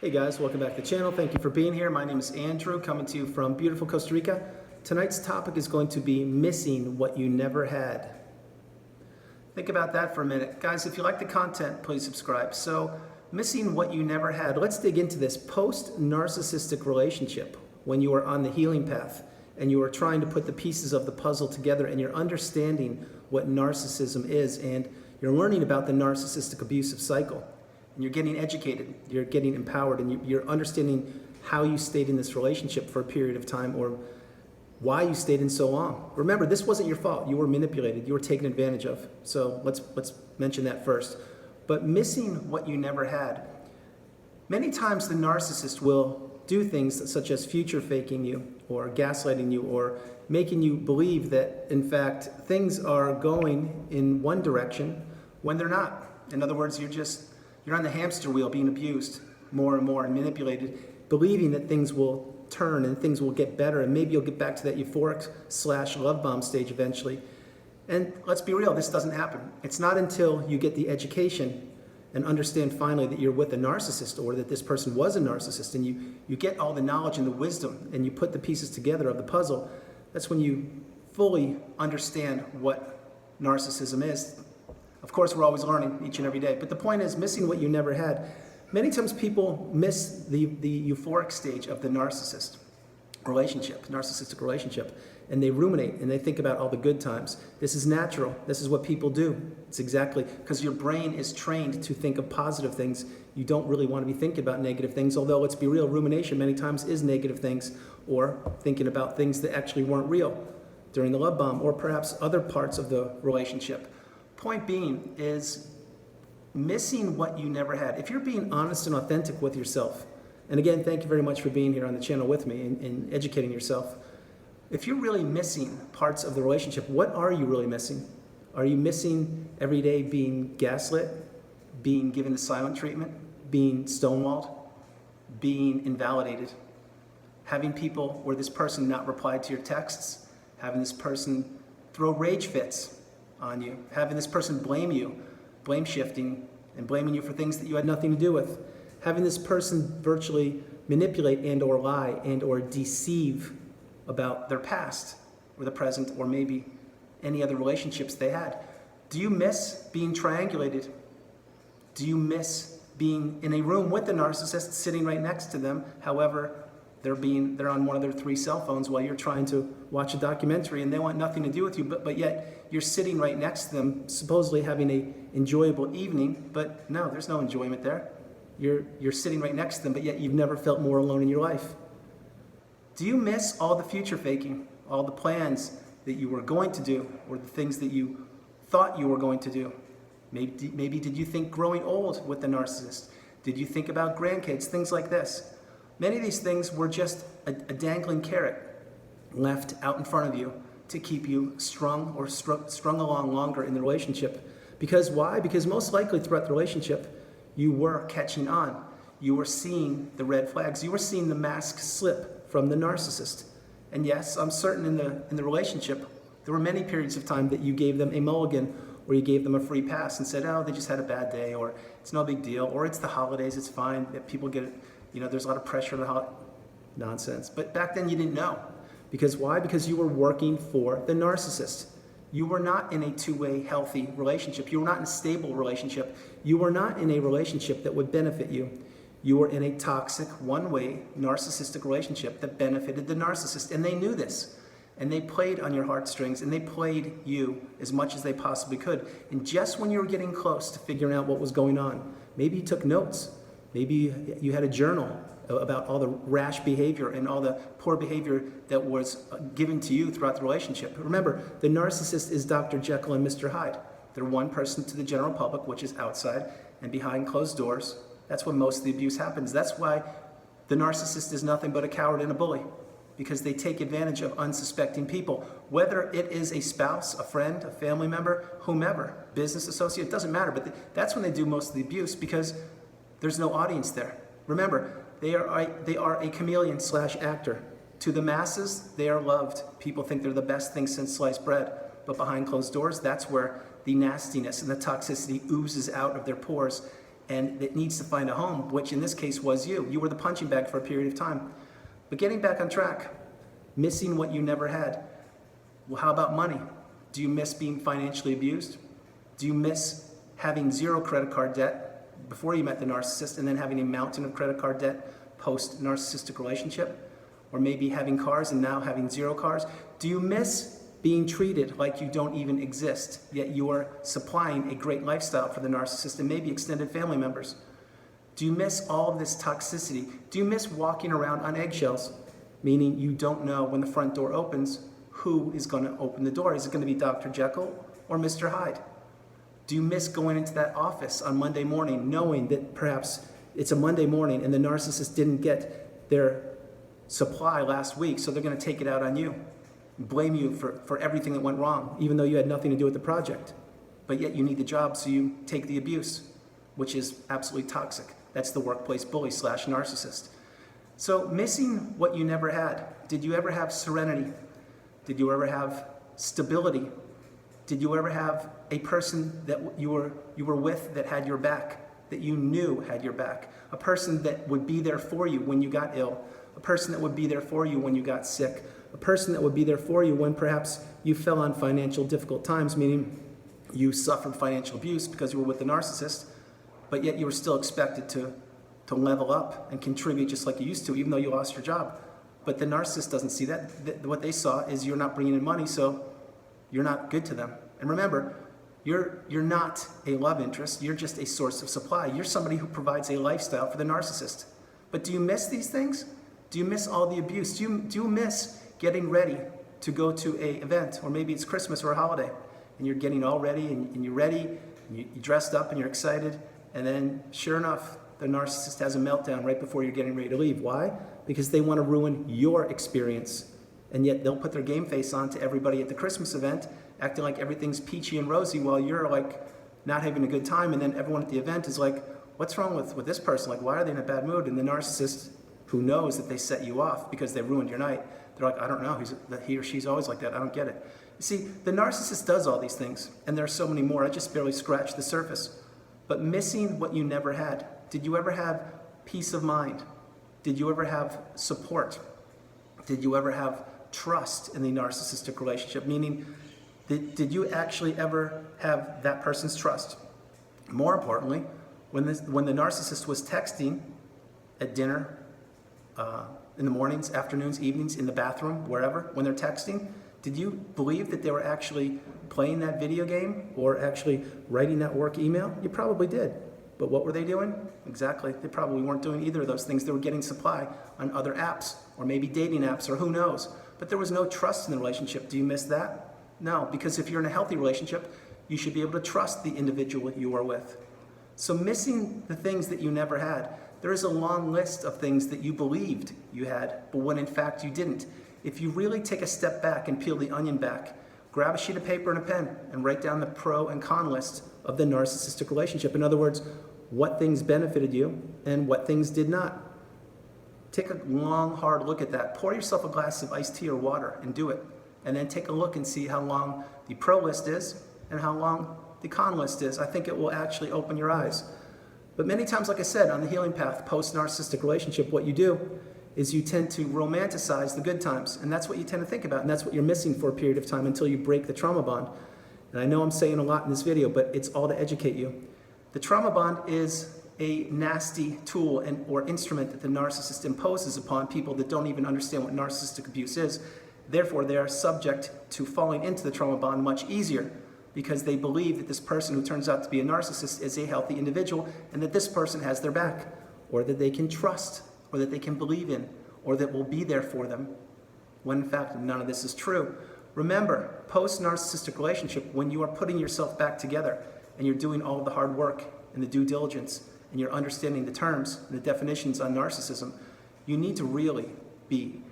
Hey guys, welcome back to the channel. Thank you for being here. My name is Andrew, coming to you from beautiful Costa Rica. Tonight's topic is going to be missing what you never had. Think about that for a minute. Guys, if you like the content, please subscribe. So, missing what you never had. Let's dig into this post-narcissistic relationship when you are on the healing path and you are trying to put the pieces of the puzzle together and you're understanding what narcissism is and you're learning about the narcissistic abusive cycle. And you're getting educated, you're getting empowered, and you're understanding how you stayed in this relationship for a period of time or why you stayed in so long. Remember, this wasn't your fault. You were manipulated. You were taken advantage of. So let's mention that first. But missing what you never had. Many times the narcissist will do things such as future faking you or gaslighting you or making you believe that, in fact, things are going in one direction when they're not. In other words, you're on the hamster wheel being abused more and more and manipulated, believing that things will turn and things will get better and maybe you'll get back to that euphoric / love bomb stage eventually. And let's be real, this doesn't happen. It's not until you get the education and understand finally that you're with a narcissist or that this person was a narcissist and you get all the knowledge and the wisdom and you put the pieces together of the puzzle, that's when you fully understand what narcissism is. Of course, we're always learning each and every day. But the point is missing what you never had. Many times people miss the euphoric stage of the narcissistic relationship, and they ruminate and they think about all the good times. This is natural. This is what people do. It's exactly because your brain is trained to think of positive things. You don't really want to be thinking about negative things, although let's be real, rumination many times is negative things or thinking about things that actually weren't real during the love bomb or perhaps other parts of the relationship. Point being is missing what you never had. If you're being honest and authentic with yourself, and again, thank you very much for being here on the channel with me and educating yourself. If you're really missing parts of the relationship, what are you really missing? Are you missing every day being gaslit, being given the silent treatment, being stonewalled, being invalidated, having people where this person not replied to your texts, having this person throw rage fits on you, having this person blame you, blame shifting, and blaming you for things that you had nothing to do with, having this person virtually manipulate and or lie and or deceive about their past or the present or maybe any other relationships they had. Do you miss being triangulated? Do you miss being in a room with the narcissist sitting right next to them? However, they're on one of their 3 cell phones while you're trying to watch a documentary and they want nothing to do with you, but yet you're sitting right next to them, supposedly having an enjoyable evening, but no, there's no enjoyment there. You're sitting right next to them, but yet you've never felt more alone in your life. Do you miss all the future faking, all the plans that you were going to do or the things that you thought you were going to do? Maybe did you think growing old with the narcissist? Did you think about grandkids, things like this? Many of these things were just a dangling carrot left out in front of you to keep you strung along longer in the relationship. Because why? Because most likely throughout the relationship, you were catching on. You were seeing the red flags. You were seeing the mask slip from the narcissist. And yes, I'm certain in the relationship, there were many periods of time that you gave them a mulligan or you gave them a free pass and said, oh, they just had a bad day, or it's no big deal, or it's the holidays, it's fine, that people get it. There's a lot of pressure on the holiday. Nonsense. But back then you didn't know. Because why? Because you were working for the narcissist. You were not in a two-way healthy relationship. You were not in a stable relationship. You were not in a relationship that would benefit you. You were in a toxic, one-way, narcissistic relationship that benefited the narcissist. And they knew this. And they played on your heartstrings, and they played you as much as they possibly could. And just when you were getting close to figuring out what was going on, maybe you took notes. Maybe you had a journal about all the rash behavior and all the poor behavior that was given to you throughout the relationship. Remember, the narcissist is Dr. Jekyll and Mr. Hyde. They're one person to the general public, which is outside, and behind closed doors. That's when most of the abuse happens. That's why the narcissist is nothing but a coward and a bully, because they take advantage of unsuspecting people. Whether it is a spouse, a friend, a family member, whomever, business associate, it doesn't matter. But that's when they do most of the abuse because there's no audience there. Remember, they are a chameleon / actor. To the masses, they are loved. People think they're the best thing since sliced bread. But behind closed doors, that's where the nastiness and the toxicity oozes out of their pores. and it needs to find a home, which in this case was you. You were the punching bag for a period of time. But getting back on track, missing what you never had. Well, how about money? Do you miss being financially abused? Do you miss having zero credit card debt before you met the narcissist and then having a mountain of credit card debt post-narcissistic relationship? Or maybe having cars and now having zero cars? Do you miss being treated like you don't even exist, yet you're supplying a great lifestyle for the narcissist and maybe extended family members? Do you miss all of this toxicity? Do you miss walking around on eggshells, meaning you don't know when the front door opens who is going to open the door? Is it going to be Dr. Jekyll or Mr. Hyde? Do you miss going into that office on Monday morning knowing that perhaps it's a Monday morning and the narcissist didn't get their supply last week, so they're going to take it out on you, blame you for everything that went wrong, even though you had nothing to do with the project. But yet you need the job, so you take the abuse, which is absolutely toxic. That's the workplace bully / narcissist. So missing what you never had. Did you ever have serenity? Did you ever have stability? Did you ever have a person that you were with that had your back, that you knew had your back? A person that would be there for you when you got ill? A person that would be there for you when you got sick? A person that would be there for you when perhaps you fell on financial difficult times, meaning you suffered financial abuse because you were with the narcissist, but yet you were still expected to level up and contribute just like you used to, even though you lost your job. But the narcissist doesn't see that. What they saw is you're not bringing in money, so you're not good to them. And remember, you're not a love interest. You're just a source of supply. You're somebody who provides a lifestyle for the narcissist. But do you miss these things? Do you miss all the abuse? Do you miss getting ready to go to an event, or maybe it's Christmas or a holiday, and you're getting all ready, and you're ready, and you dressed up, and you're excited, and then sure enough, the narcissist has a meltdown right before you're getting ready to leave. Why? Because they want to ruin your experience, and yet they'll put their game face on to everybody at the Christmas event, acting like everything's peachy and rosy while you're like not having a good time, and then everyone at the event is like, what's wrong with this person? Like, why are they in a bad mood? And the narcissist, who knows that they set you off because they ruined your night, they're like, I don't know, he or she's always like that, I don't get it. You see, the narcissist does all these things, and there are so many more. I just barely scratched the surface. But missing what you never had. Did you ever have peace of mind? Did you ever have support? Did you ever have trust in the narcissistic relationship? Meaning, did you actually ever have that person's trust? More importantly, when the narcissist was texting at dinner, in the mornings, afternoons, evenings, in the bathroom, wherever, when they're texting, did you believe that they were actually playing that video game or actually writing that work email? You probably did. But what were they doing? Exactly. They probably weren't doing either of those things. They were getting supply on other apps, or maybe dating apps, or who knows. But there was no trust in the relationship. Do you miss that? No, because if you're in a healthy relationship, you should be able to trust the individual you are with. So missing the things that you never had. There is a long list of things that you believed you had, but when in fact you didn't. If you really take a step back and peel the onion back, grab a sheet of paper and a pen and write down the pro and con list of the narcissistic relationship. In other words, what things benefited you and what things did not. Take a long, hard look at that. Pour yourself a glass of iced tea or water and do it. And then take a look and see how long the pro list is and how long the con list is. I think it will actually open your eyes. But many times, like I said, on the healing path, post-narcissistic relationship, what you do is you tend to romanticize the good times. And that's what you tend to think about. And that's what you're missing for a period of time until you break the trauma bond. And I know I'm saying a lot in this video, but it's all to educate you. The trauma bond is a nasty tool or instrument that the narcissist imposes upon people that don't even understand what narcissistic abuse is. Therefore, they are subject to falling into the trauma bond much easier because they believe that this person who turns out to be a narcissist is a healthy individual and that this person has their back, or that they can trust, or that they can believe in, or that will be there for them, when in fact none of this is true. Remember, post-narcissistic relationship, when you are putting yourself back together and you're doing all the hard work and the due diligence and you're understanding the terms and the definitions on narcissism, you need to really be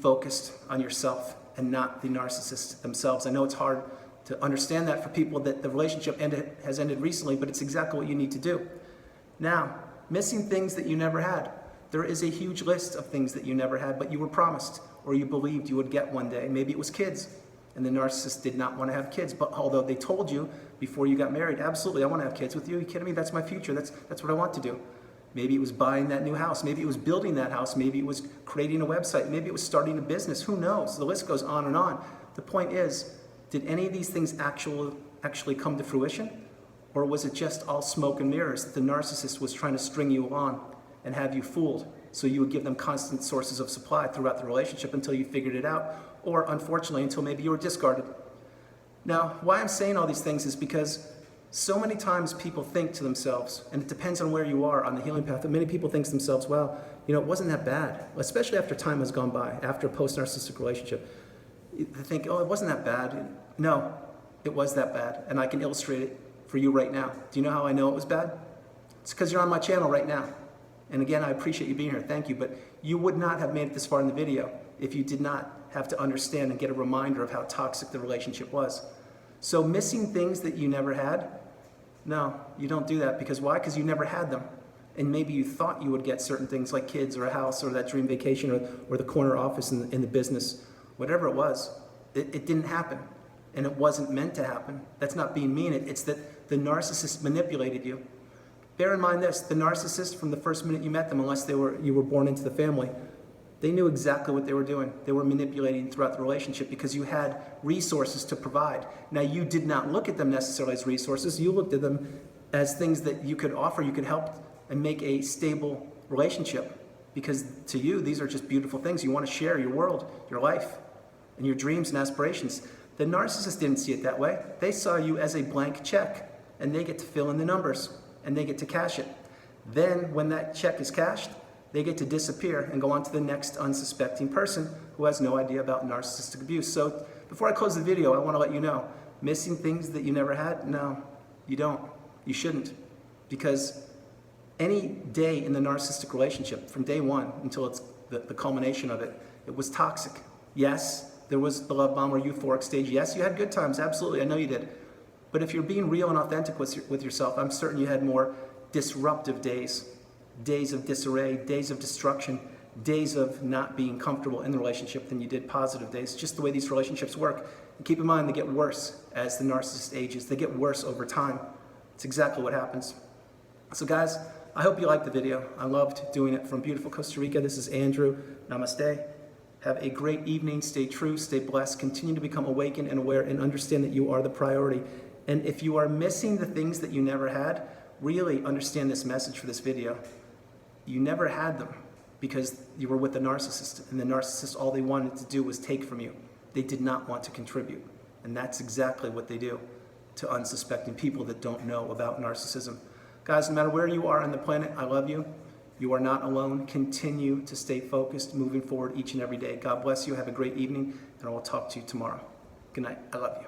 focused on yourself and not the narcissists themselves. I know it's hard to understand that for people that the relationship has ended recently, but it's exactly what you need to do. Now, missing things that you never had. There is a huge list of things that you never had, but you were promised or you believed you would get one day. Maybe it was kids. And the narcissist did not want to have kids, but although they told you before you got married, absolutely, I want to have kids with you. Are you kidding me? That's my future. That's what I want to do. Maybe it was buying that new house. Maybe it was building that house. Maybe it was creating a website. Maybe it was starting a business. Who knows? The list goes on and on. The point is, did any of these things actually come to fruition? Or was it just all smoke and mirrors that the narcissist was trying to string you along and have you fooled so you would give them constant sources of supply throughout the relationship until you figured it out, or unfortunately until maybe you were discarded? Now, why I'm saying all these things is because so many times people think to themselves, and it depends on where you are on the healing path, but many people think to themselves, well, it wasn't that bad, especially after time has gone by, after a post-narcissistic relationship. They think, oh, it wasn't that bad. No, it was that bad, and I can illustrate it for you right now. Do you know how I know it was bad? It's because you're on my channel right now. And again, I appreciate you being here, thank you, but you would not have made it this far in the video if you did not have to understand and get a reminder of how toxic the relationship was. So missing things that you never had, no, you don't do that. Because why? Because you never had them. And maybe you thought you would get certain things like kids or a house or that dream vacation or the corner office in the business. Whatever it was, it didn't happen. And it wasn't meant to happen. That's not being mean. It's that the narcissist manipulated you. Bear in mind this, the narcissist, from the first minute you met them, unless you were born into the family, they knew exactly what they were doing. They were manipulating throughout the relationship because you had resources to provide. Now, you did not look at them necessarily as resources. You looked at them as things that you could offer, you could help and make a stable relationship. Because to you, these are just beautiful things. You want to share your world, your life, and your dreams and aspirations. The narcissist didn't see it that way. They saw you as a blank check, and they get to fill in the numbers, and they get to cash it. Then, when that check is cashed, they get to disappear and go on to the next unsuspecting person who has no idea about narcissistic abuse. So before I close the video, I want to let you know, missing things that you never had? No, you don't. You shouldn't. Because any day in the narcissistic relationship, from day one until it's the culmination of it, it was toxic. Yes, there was the love bomb or euphoric stage. Yes, you had good times, absolutely, I know you did. But if you're being real and authentic with yourself, I'm certain you had more disruptive days. Days of disarray, days of destruction, days of not being comfortable in the relationship than you did positive days. Just the way these relationships work. And keep in mind, they get worse as the narcissist ages. They get worse over time. It's exactly what happens. So guys, I hope you liked the video. I loved doing it from beautiful Costa Rica. This is Andrew. Namaste. Have a great evening. Stay true, stay blessed. Continue to become awakened and aware and understand that you are the priority. And if you are missing the things that you never had, really understand this message for this video. You never had them because you were with the narcissist, and the narcissist, all they wanted to do was take from you. They did not want to contribute, and that's exactly what they do to unsuspecting people that don't know about narcissism. Guys, no matter where you are on the planet, I love you. You are not alone. Continue to stay focused, moving forward each and every day. God bless you. Have a great evening, and I will talk to you tomorrow. Good night. I love you.